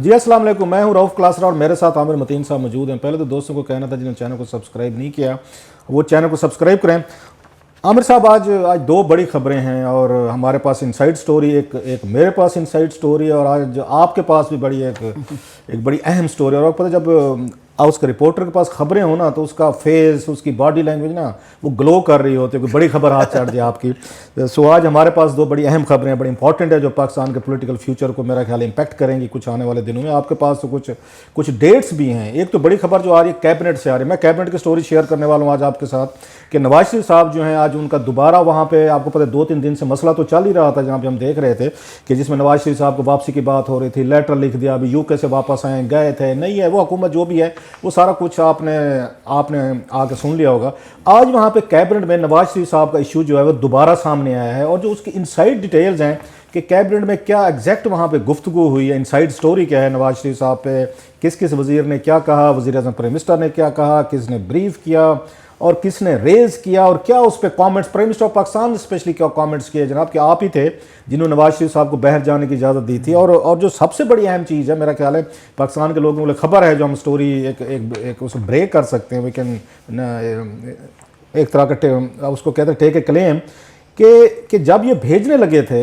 جی السلام علیکم، میں ہوں رؤف کلاسرا اور میرے ساتھ عامر متین صاحب موجود ہیں۔ پہلے تو دوستوں کو کہنا تھا جنہوں نے چینل کو سبسکرائب نہیں کیا وہ چینل کو سبسکرائب کریں۔ عامر صاحب آج دو بڑی خبریں ہیں اور ہمارے پاس انسائیڈ سٹوری، ایک میرے پاس انسائیڈ سٹوری اور آج آپ کے پاس بھی بڑی ایک بڑی اہم سٹوری۔ اور پتہ جب اس کے رپورٹر کے پاس خبریں ہوں نا تو اس کا فیس، اس کی باڈی لینگویج نا وہ گلو کر رہی ہوتی ہے، کوئی بڑی خبر ہاتھ چڑھ جائے آپ کی۔ سو آج ہمارے پاس دو بڑی اہم خبریں ہیں، بڑی امپورٹنٹ ہے، جو پاکستان کے پولیٹیکل فیوچر کو میرا خیال امپیکٹ کریں گی کچھ آنے والے دنوں میں۔ آپ کے پاس تو کچھ ڈیٹس بھی ہیں۔ ایک تو بڑی خبر جو آ رہی ہے کیبنٹ سے آ رہی ہے، میں کیبنٹ کی سٹوری شیئر کرنے والا ہوں آج آپ کے ساتھ کہ نواز شریف صاحب جو ہیں آج ان کا دوبارہ وہاں پہ، آپ کو پتہ ہے 2-3 دن سے مسئلہ تو چل ہی رہا تھا جہاں پہ ہم دیکھ رہے تھے کہ جس میں نواز شریف صاحب کو واپسی کی بات ہو رہی تھی، لیٹر لکھ دیا، ابھی UK سے واپس آئے، گئے تھے، نہیں ہے وہ حکومت جو بھی ہے وہ سارا کچھ آپ نے آ کے سن لیا ہوگا۔ آج وہاں پہ کیبنٹ میں نواز شریف صاحب کا ایشو جو ہے وہ دوبارہ سامنے آیا ہے، اور جو اس کی انسائڈ ڈیٹیلز ہیں کہ کیبنٹ میں کیا ایگزیکٹ وہاں پہ گفتگو ہوئی ہے، انسائڈ سٹوری کیا ہے نواز شریف صاحب پہ، کس وزیر نے کیا کہا، وزیر اعظم پرائم منسٹر نے کیا کہا، کس نے بریف کیا اور کس نے ریز کیا، اور کیا اس پہ comments, prime minister of Pakistan نے اسپیشلی کیا کامنٹس کیے جناب کہ آپ ہی تھے جنہوں نے نواز شریف صاحب کو باہر جانے کی اجازت دی تھی۔ اور جو سب سے بڑی اہم چیز ہے میرا خیال ہے پاکستان کے لوگوں کو خبر ہے، جو ہم سٹوری ایک اس کو بریک کر سکتے ہیں، وی کین ایک طرح کا اس کو کہتے ہیں ٹیک اے کلیم، کہ جب یہ بھیجنے لگے تھے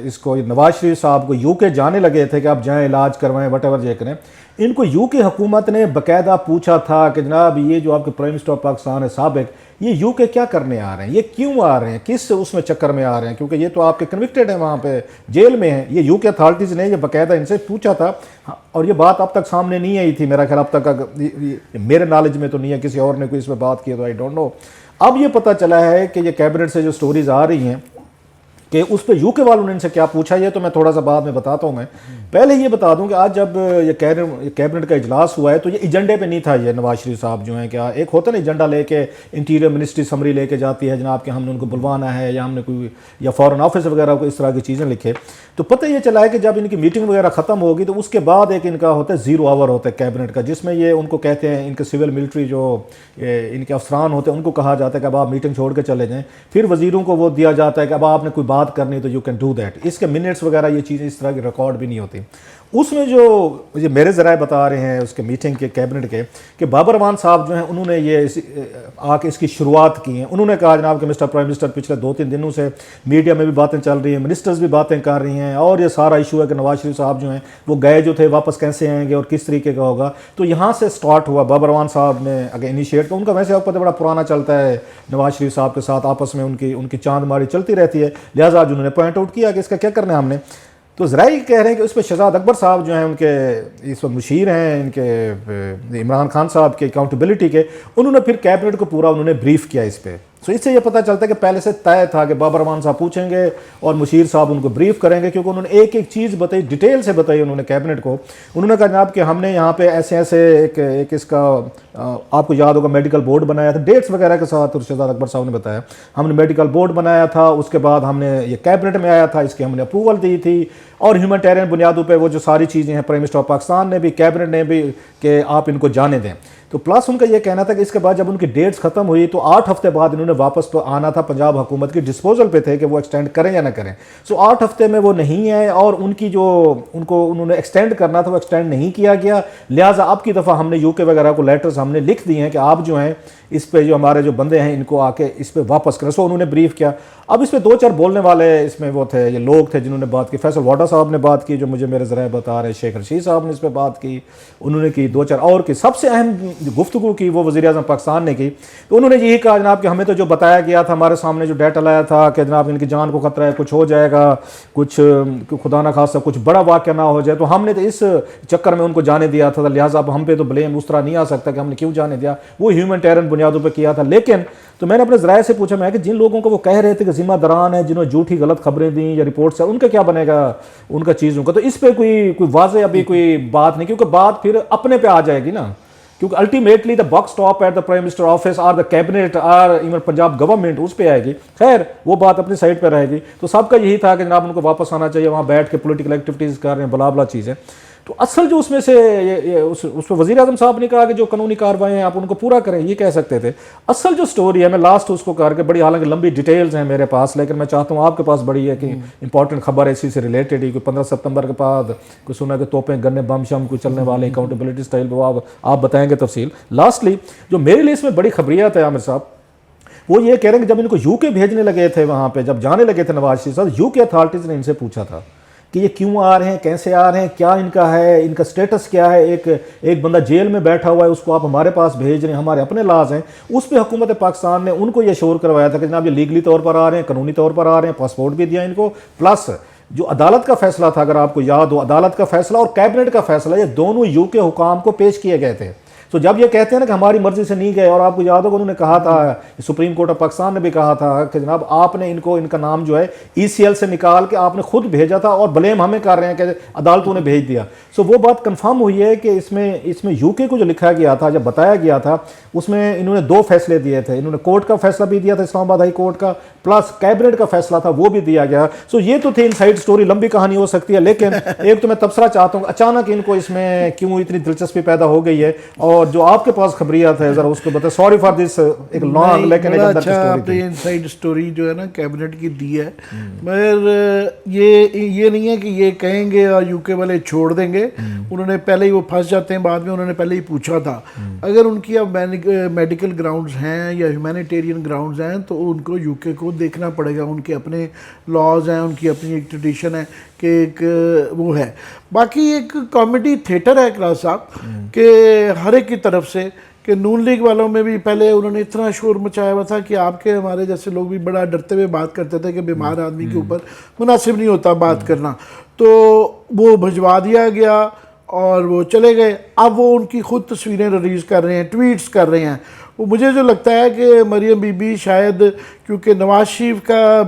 اس کو نواز شریف صاحب کو UK جانے لگے تھے کہ آپ جائیں علاج کروائیں وٹ ایور کریں، ان کو UK حکومت نے باقاعدہ پوچھا تھا کہ جناب یہ جو آپ کے پرائم منسٹر آف پاکستان ہے سابق، یہ UK کیا کرنے آ رہے ہیں، یہ کیوں آ رہے ہیں، کس اس میں چکر میں آ رہے ہیں، کیونکہ یہ تو آپ کے کنوکٹڈ ہیں، وہاں پہ جیل میں ہیں۔ یہ UK اتھارٹیز نے یہ باقاعدہ ان سے پوچھا تھا، اور یہ بات اب تک سامنے نہیں آئی تھی میرا خیال، اب تک میرے نالج میں تو نہیں ہے، کسی اور نے کوئی اس پہ بات کی تو آئی ڈونٹ نو۔ اب یہ پتہ چلا ہے کہ یہ کیبنٹ سے جو سٹوریز آ رہی ہیں کہ اس پہ UK والوں نے ان سے کیا پوچھا، یہ تو میں تھوڑا سا بعد میں بتاتا ہوں۔ میں پہلے یہ بتا دوں کہ آج جب یہ کیبنٹ کا اجلاس ہوا ہے تو یہ ایجنڈے پہ نہیں تھا۔ یہ نواز شریف صاحب جو ہیں کیا ایک ہوتا ہے نا ایجنڈا لے کے انٹیریئر منسٹری سمری لے کے جاتی ہے جناب کہ ہم نے ان کو بلوانا ہے، یا ہم نے کوئی یا فارن آفس وغیرہ کو اس طرح کی چیزیں لکھے، تو پتہ یہ چلا ہے کہ جب ان کی میٹنگ وغیرہ ختم ہوگی تو اس کے بعد ایک ان کا ہوتا ہے 0 آور ہوتا ہے کیبنٹ کا، جس میں یہ ان کو کہتے ہیں، ان کے سول ملٹری جو ان کے افسران ہوتے ہیں ان کو کہا جاتا ہے کہ اب آپ میٹنگ چھوڑ کے چلے جائیں، پھر وزیروں کو وہ دیا جاتا ہے کہ اب آپ نے کوئی بات کرنی تو یو کین ڈو دیٹ، اس کے منٹس وغیرہ یہ چیزیں اس طرح کی ریکارڈ بھی نہیں ہوتی۔ اس میں جو یہ میرے ذرائع بتا رہے ہیں اس کے میٹنگ کے کیبنٹ کے کہ بابر امان صاحب جو ہیں انہوں نے یہ آ کے اس کی شروعات کی ہیں۔ انہوں نے کہا جناب کہ مسٹر پرائم منسٹر پچھلے 2-3 دنوں سے میڈیا میں بھی باتیں چل رہی ہیں، منسٹرز بھی باتیں کر رہی ہیں، اور یہ سارا ایشو ہے کہ نواز شریف صاحب جو ہیں وہ گئے جو تھے واپس کیسے آئیں گے اور کس طریقے کا ہوگا۔ تو یہاں سے سٹارٹ ہوا، بابر امان صاحب نے اگر انیشیٹ کیا، ان کا ویسے آپ پتہ بڑا پرانا چلتا ہے نواز شریف صاحب کے ساتھ، آپس میں ان کی چاند ماری چلتی رہتی ہے، لہٰذا آج انہوں نے پوائنٹ آؤٹ کیا کہ اس کا کیا کرنا ہے ہم نے۔ تو ذرائع کہہ رہے ہیں کہ اس پہ شہزاد اکبر صاحب جو ہیں ان کے اس وقت مشیر ہیں ان کے عمران خان صاحب کے اکاؤنٹیبلٹی کے، انہوں نے پھر کیبنٹ کو پورا انہوں نے بریف کیا اس پہ۔ سو اس سے یہ پتہ چلتا ہے کہ پہلے سے طے تھا کہ بابر امان صاحب پوچھیں گے اور مشیر صاحب ان کو بریف کریں گے، کیونکہ انہوں نے ایک چیز بتائی، ڈیٹیل سے بتائی انہوں نے کیبنٹ کو۔ انہوں نے کہا جناب کہ ہم نے یہاں پہ ایسے ایک اس کا آپ کو یاد ہوگا میڈیکل بورڈ بنایا تھا ڈیٹس وغیرہ کے ساتھ، اور شہزاد اکبر صاحب نے بتایا ہم نے میڈیکل بورڈ بنایا تھا، اس کے بعد ہم نے یہ کیبنٹ میں آیا تھا، اس کی ہم نے اپروول دی تھی، اور ہیومنٹیرین بنیادوں پہ وہ جو ساری چیزیں ہیں پرائم منسٹر آف پاکستان نے بھی، کیبنٹ نے بھی، کہ آپ ان کو جانے دیں۔ تو پلس ان کا یہ کہنا تھا کہ اس کے بعد جب ان کی ڈیٹس ختم ہوئی تو 8 ہفتے بعد انہوں نے واپس تو آنا تھا، پنجاب حکومت کی ڈسپوزل پہ تھے کہ وہ ایکسٹینڈ کریں یا نہ کریں۔ سو 8 ہفتے میں وہ نہیں ہے، اور ان کی جو ان کو انہوں نے ایکسٹینڈ کرنا تھا وہ ایکسٹینڈ نہیں کیا گیا، لہٰذا اب کی دفعہ ہم نے UK وغیرہ کو لیٹرز ہم نے لکھ دی ہیں کہ آپ جو ہیں اس پہ جو ہمارے جو بندے ہیں ان کو آ کے اس پہ واپس کریں۔ سو انہوں نے بریف کیا۔ اب اس پہ 2-4 بولنے والے اس میں وہ تھے، یہ لوگ تھے جنہوں نے بات کی، فیصل واڈا صاحب نے بات کی جو مجھے میرے ذرائع بتا رہے، شیخ رشید صاحب نے اس پہ بات کی، انہوں نے کی 2-4 اور کی، سب سے اہم گفتگو کی وہ وزیر اعظم پاکستان نے کی۔ تو انہوں نے یہی کہا جناب کہ ہمیں تو جو بتایا گیا تھا، ہمارے سامنے جو ڈیٹا لایا تھا کہ جناب ان کی جان کو خطرہ ہے، کچھ ہو جائے گا، کچھ خدا نہ خاصہ کچھ بڑا واقعہ نہ ہو جائے، تو ہم نے تو اس چکر میں ان کو جانے دیا تھا، لہٰذا اب ہم پہ تو بلیم اس طرح نہیں آ سکتا کہ ہم نے کیوں جانے دیا، وہ ہیومنٹیرین بنیادوں پہ کیا تھا۔ لیکن تو میں نے اپنے ذرائع سے پوچھا میں کہ جن لوگوں کو وہ کہہ رہے تھے کہ ذمہ داران ہیں جنہوں نے جھوٹی غلط خبریں دیں یا رپورٹس ہیں، ان کا کیا بنے گا، ان کا چیزوں کا، تو اس پہ کوئی واضح ابھی کوئی بات نہیں، کیونکہ بات پھر اپنے پہ آ جائے گی نا، کیونکہ ultimately the buck stops at the prime minister office اور دا کیبنٹ اور ایون پنجاب گورنمنٹ اس پہ آئے گی۔ خیر وہ بات اپنی سائڈ پہ رہے گی۔ تو سب کا یہی تھا کہ جناب ان کو واپس آنا چاہیے، وہاں بیٹھ کے پولیٹیکل ایکٹیویٹیز کر رہے ہیں، بلا بلا چیزیں۔ تو اصل جو اس میں سے اس پہ وزیر اعظم صاحب نے کہا کہ جو قانونی کارروائی ہیں آپ ان کو پورا کریں، یہ کہہ سکتے تھے. اصل جو سٹوری ہے میں لاسٹ اس کو کر کے بڑی، حالانکہ لمبی ڈیٹیلز ہیں میرے پاس، لیکن میں چاہتا ہوں آپ کے پاس بڑی ہے کہ امپورٹنٹ خبر اسی سے ریلیٹڈ ہی، کہ 15 ستمبر کے بعد کوئی سنا کہ توپیں گنے بم شم کوئی چلنے والے اکاؤنٹیبلٹی اسٹائل پہ آپ بتائیں گے تفصیل. لاسٹلی جو میرے لیے اس میں بڑی خبریات ہے عامر صاحب، وہ یہ کہہ رہے ہیں کہ جب ان کو یو کے بھیجنے لگے تھے، وہاں پہ جب جانے لگے تھے نواز شریف صاحب، یو کے اتھارٹیز نے ان سے پوچھا تھا کہ یہ کیوں آ رہے ہیں، کیسے آ رہے ہیں، کیا ان کا ہے، ان کا سٹیٹس کیا ہے. ایک بندہ جیل میں بیٹھا ہوا ہے، اس کو آپ ہمارے پاس بھیج رہے ہیں، ہمارے اپنے لاز ہیں. اس پہ حکومت پاکستان نے ان کو یہ شور کروایا تھا کہ جناب یہ لیگلی طور پر آ رہے ہیں، قانونی طور پر آ رہے ہیں، پاسپورٹ بھی دیا ان کو. پلس جو عدالت کا فیصلہ تھا، اگر آپ کو یاد ہو، عدالت کا فیصلہ اور کیبنٹ کا فیصلہ، یہ دونوں یو کے حکام کو پیش کیے گئے تھے. تو جب یہ کہتے ہیں نا کہ ہماری مرضی سے نہیں گئے، اور آپ کو یاد ہوگا انہوں نے کہا تھا، سپریم کورٹ آف پاکستان نے بھی کہا تھا کہ جناب آپ نے ان کا نام جو ہے ECL سے نکال کے آپ نے خود بھیجا تھا، اور بلیم ہمیں کر رہے ہیں کہ عدالتوں نے بھیج دیا. سو وہ بات کنفرم ہوئی ہے کہ اس میں یو کے کو جو لکھا گیا تھا، جب بتایا گیا تھا، اس میں انہوں نے 2 فیصلے دیے تھے. انہوں نے کورٹ کا فیصلہ بھی دیا تھا، اسلام آباد ہائی کورٹ کا، پلس کیبنٹ کا فیصلہ تھا، وہ بھی دیا گیا. سو یہ تو تھی انسائڈ سٹوری، لمبی کہانی ہو سکتی ہے، لیکن ایک تو میں تبصرہ چاہتا ہوں اچانک ان کو اس میں کیوں اتنی دلچسپی پیدا ہو گئی ہے، اور جو آپ کے پاس خبریات ہے ذرا اس کو بتائیں. سوری فار دس ایک لانگ لیکن ایک اندر کی اچھا سٹوری آپ نے تھی. انسائڈ سٹوری جو ہے نا کیبنٹ کی دی ہے، مگر یہ نہیں ہے کہ یہ کہیں گے اور یو کے والے چھوڑ دیں گے. انہوں نے پہلے ہی وہ پھنس جاتے ہیں بعد میں، انہوں نے پہلے ہی پوچھا تھا. اگر ان کی اب میڈیکل گراؤنڈز ہیں یا ہیومینیٹیرین گراؤنڈز ہیں تو ان کو یو کے کو دیکھنا پڑے گا. ان کے اپنے لاز ہیں، ان کی اپنی ایک ٹریڈیشن ہے کہ ایک وہ ہے. باقی ایک کامیڈی تھیٹر ہے اقراء صاحب کہ ہر ایک کی طرف سے، کہ نون لیگ والوں میں بھی پہلے انہوں نے اتنا شور مچایا ہوا تھا کہ آپ کے ہمارے جیسے لوگ بھی بڑا ڈرتے ہوئے بات کرتے تھے کہ بیمار آدمی کے اوپر مناسب نہیں ہوتا بات کرنا، تو وہ بھجوا دیا گیا اور وہ چلے گئے. اب وہ ان کی خود تصویریں ریلیز کر رہے ہیں، ٹویٹس کر رہے ہیں. وہ مجھے جو لگتا ہے کہ مریم بی بی شاید کیونکہ نواز شریف کا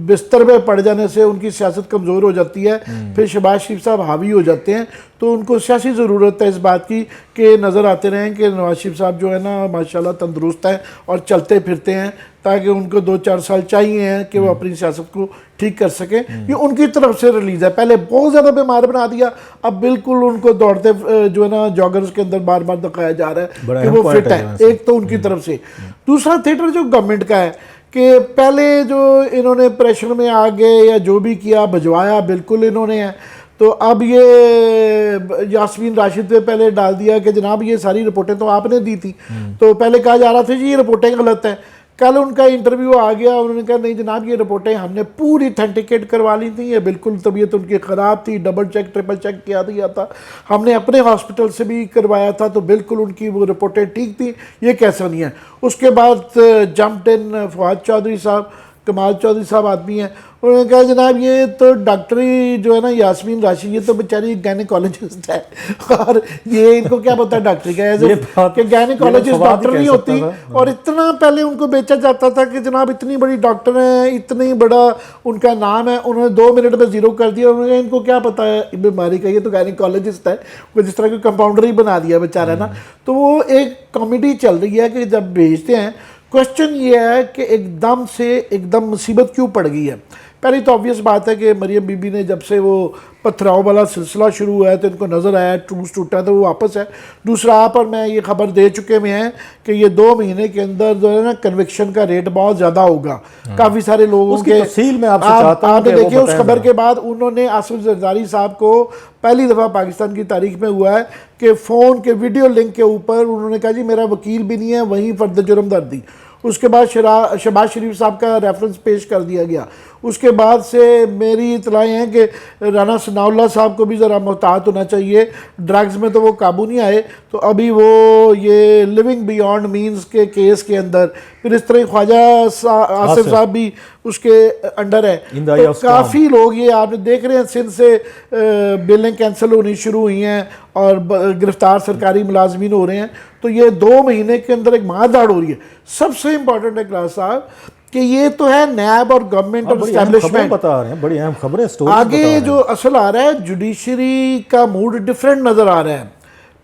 بستر پہ پڑ جانے سے ان کی سیاست کمزور ہو جاتی ہے، پھر شہباز شریف صاحب حاوی ہو جاتے ہیں، تو ان کو سیاسی ضرورت ہے اس بات کی کہ نظر آتے رہیں کہ نواز شریف صاحب جو ہے نا ماشاءاللہ تندرست ہیں اور چلتے پھرتے ہیں، تاکہ ان کو 2-4 سال چاہیے ہیں کہ وہ اپنی سیاست کو ٹھیک کر سکیں. یہ ان کی طرف سے ریلیز ہے. پہلے بہت زیادہ بیمار بنا دیا، اب بالکل ان کو دوڑتے جو ہے نا جاگرز کے اندر بار بار دکھایا جا رہا ہے کہ وہ فٹ ہے. ایک تو ان کی طرف سے. دوسرا تھیٹر جو گورنمنٹ کا ہے کہ پہلے جو انہوں نے پریشر میں آگے یا جو بھی کیا بھجوایا بالکل انہوں نے ہے. تو اب یہ یاسمین راشد پہ پہلے ڈال دیا کہ جناب یہ ساری رپورٹیں تو آپ نے دی تھی، تو پہلے کہا جا رہا تھا جی یہ رپورٹیں غلط ہیں. کل ان کا انٹرویو آ گیا، انہوں نے کہا نہیں جناب یہ رپورٹیں ہم نے پوری اتھینٹیکیٹ کروا لی تھیں، یہ بالکل طبیعت ان کی خراب تھی، ڈبل چیک ٹرپل چیک کیا دیا تھا، ہم نے اپنے ہاسپٹل سے بھی کروایا تھا، تو بالکل ان کی وہ رپورٹیں ٹھیک تھیں، یہ کیسا نہیں ہے. اس کے بعد جمپڈ ان فواد چودھری صاحب، کمال چودھری صاحب آدمی ہیں، انہوں نے کہا جناب یہ تو ڈاکٹری جو ہے نا یاسمین راشد یہ تو بیچاری گینیکالوجسٹ ہے، اور یہ ان کو کیا پتا ڈاکٹری کا ہے کہ گینیکالوجسٹ ڈاکٹر نہیں ہوتی. اور اتنا پہلے ان کو بیچا جاتا تھا کہ جناب اتنی بڑی ڈاکٹر ہیں، اتنی بڑا ان کا نام ہے، انہوں نے 2 منٹ میں زیرو کر دیا. انہوں نے ان کو کیا پتا ہے بیماری کا، یہ تو گینیکالوجسٹ ہے، وہ جس طرح کہ کمپاؤنڈر ہی بنا دیا بیچارہ نا. تو وہ ایک کامیڈی چل رہی ہے کہ جب بھیجتے ہیں، کوشچن یہ ہے کہ ایک دم مصیبت کیوں پڑ گئی ہے. پہلی تو obvious بات ہے کہ مریم بی بی نے جب سے وہ پتھراؤ والا سلسلہ شروع ہوا ہے تو ان کو نظر آیا ٹروس ٹوٹا تو وہ واپس ہے. دوسرا آپ اور میں یہ خبر دے چکے میں ہیں کہ یہ 2 مہینے کے اندر جو ہے نا کنوکشن کا ریٹ بہت زیادہ ہوگا. کافی سارے لوگوں کے تفصیل میں آپ سے چاہتا ہوں آپ نے دیکھیں اس خبر کے بعد انہوں نے آصف زرداری صاحب کو پہلی دفعہ پاکستان کی تاریخ میں ہوا ہے کہ فون کے ویڈیو لنک کے اوپر انہوں نے کہا جی میرا وکیل بھی نہیں ہے، وہیں فرد جرم دردی. اس کے بعد شہباز شریف صاحب کا ریفرنس پیش کر دیا گیا. اس کے بعد سے میری اطلاعیں ہیں کہ رانا ثناء اللہ صاحب کو بھی ذرا محتاط ہونا چاہیے، ڈرگز میں تو وہ قابو نہیں آئے، تو ابھی وہ یہ لیونگ بیونڈ مینز کے کیس کے اندر، پھر اس طرح خواجہ آصف صاحب بھی اس کے انڈر ہے. تو کافی لوگ یہ آپ دیکھ رہے ہیں سندھ سے بلیں کینسل ہونی شروع ہوئی ہیں اور گرفتار سرکاری ملازمین ہو رہے ہیں. تو یہ 2 مہینے کے اندر ایک ماہ دھاڑ ہو رہی ہے. سب سے امپورٹنٹ ہے کلاس صاحب کہ یہ تو ہے نیب اور گورنمنٹ اور اسٹیبلشمنٹ بتا رہے ہیں، بڑی اہم خبریں. آگے جو اصل آ رہا ہے جوڈیشری کا موڈ ڈیفرنٹ نظر آ رہا ہے.